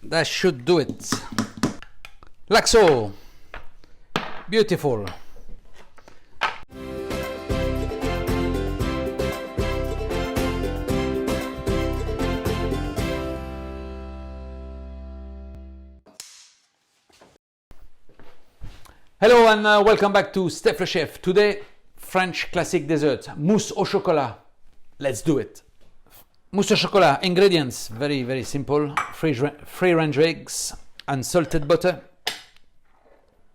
That should do it. Like so. Beautiful. Hello and welcome back to Stef le Chef. Today, French classic dessert, mousse au chocolat. Let's do it. Mousse au chocolat, ingredients, very simple. Free range eggs, unsalted butter,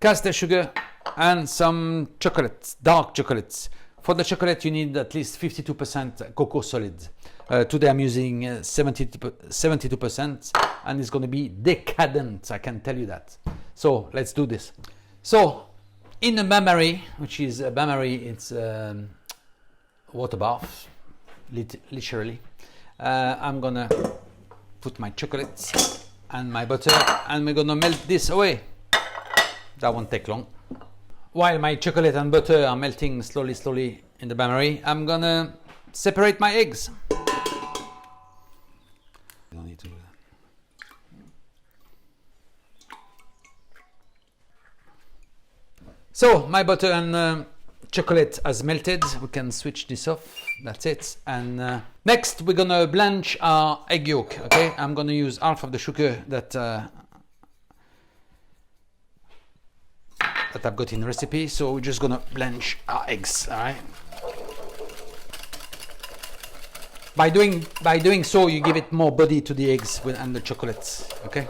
caster sugar, and some chocolate, dark chocolate. For the chocolate, you need at least 52% cocoa solid. Today I'm using 72%, and it's going to be decadent, I can tell you that. So let's do this. So, in a bain-marie, which is a bain-marie, it's water bath, literally. I'm gonna put my chocolate and my butter, and we're gonna melt this away. That won't take long. While my chocolate and butter are melting slowly in the bain-marie, I'm gonna separate my eggs. Don't need to. So my butter and chocolate has melted. We can switch this off. That's it. And next we're gonna blanch our egg yolk. Okay, I'm gonna use half of the sugar that I've got in the recipe. So we're just gonna blanch our eggs. All right. By doing so, you give it more body to the eggs and the chocolate. Okay.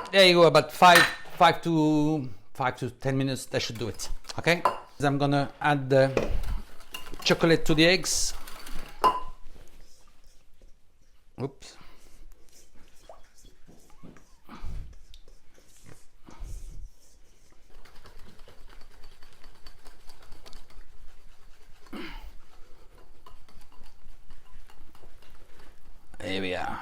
There you go, about 5 to 10 minutes, that should do it. Okay, I'm gonna add the chocolate to the eggs. Oops. There we are.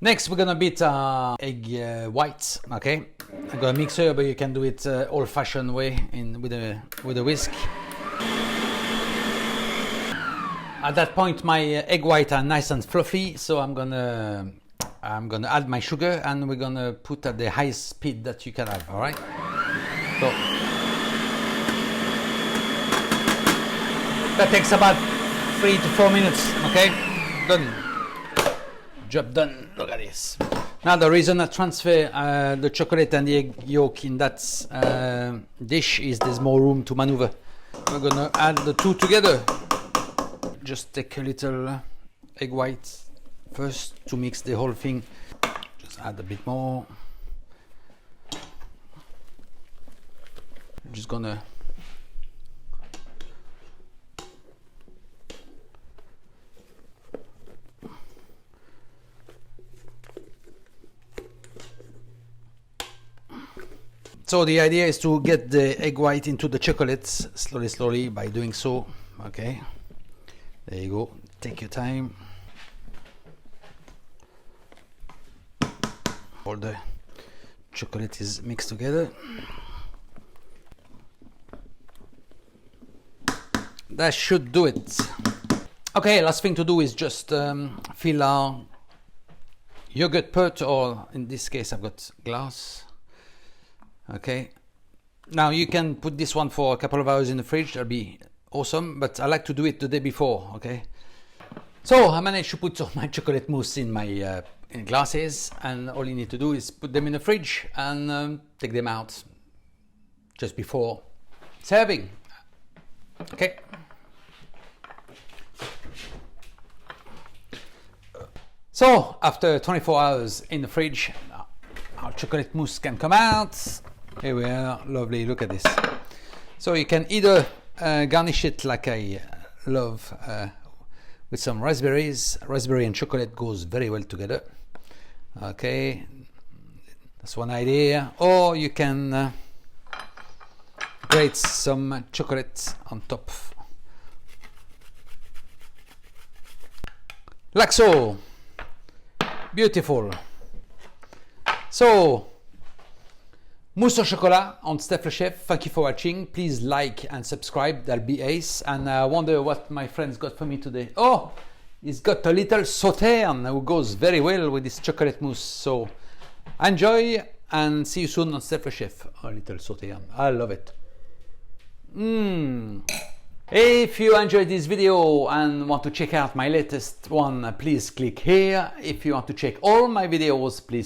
Next, we're gonna beat egg whites. Okay, I got a mixer, but you can do it old-fashioned way with a whisk. At that point, my egg whites are nice and fluffy, so I'm gonna add my sugar, and we're gonna put at the highest speed that you can have. All right. So that takes about 3 to 4 minutes. Okay, done. Job done. Look at this. Now the reason I transfer the chocolate and the egg yolk in that dish is there's more room to maneuver. We're gonna add the two together. Just take a little egg white first to mix the whole thing. Just add a bit more. I'm just gonna So the idea is to get the egg white into the chocolate slowly by doing so. Okay, there you go. Take your time. All the chocolate is mixed together. That should do it. Okay, last thing to do is just fill our yogurt pot, or in this case I've got glass. Okay, now you can put this one for a couple of hours in the fridge, that'll be awesome, but I like to do it the day before. Okay, so I managed to put all my chocolate mousse in my in glasses, and all you need to do is put them in the fridge and take them out just before serving. Okay. So after 24 hours in the fridge, our chocolate mousse can come out. Here we are, lovely, look at this. So you can either garnish it like I love with some raspberries. Raspberry and chocolate goes very well together. Okay, that's one idea. Or you can grate some chocolate on top. Like so. Beautiful. So, mousse au chocolat on Stef le Chef. Thank you for watching. Please like and subscribe. That'll be ace. And I wonder what my friends got for me today. Oh, It's got a little sauterne who goes very well with this chocolate mousse. So enjoy and see you soon on Stef le Chef. A little sauterne, I love it. If you enjoyed this video and want to check out my latest one, please click here. If you want to check all my videos, please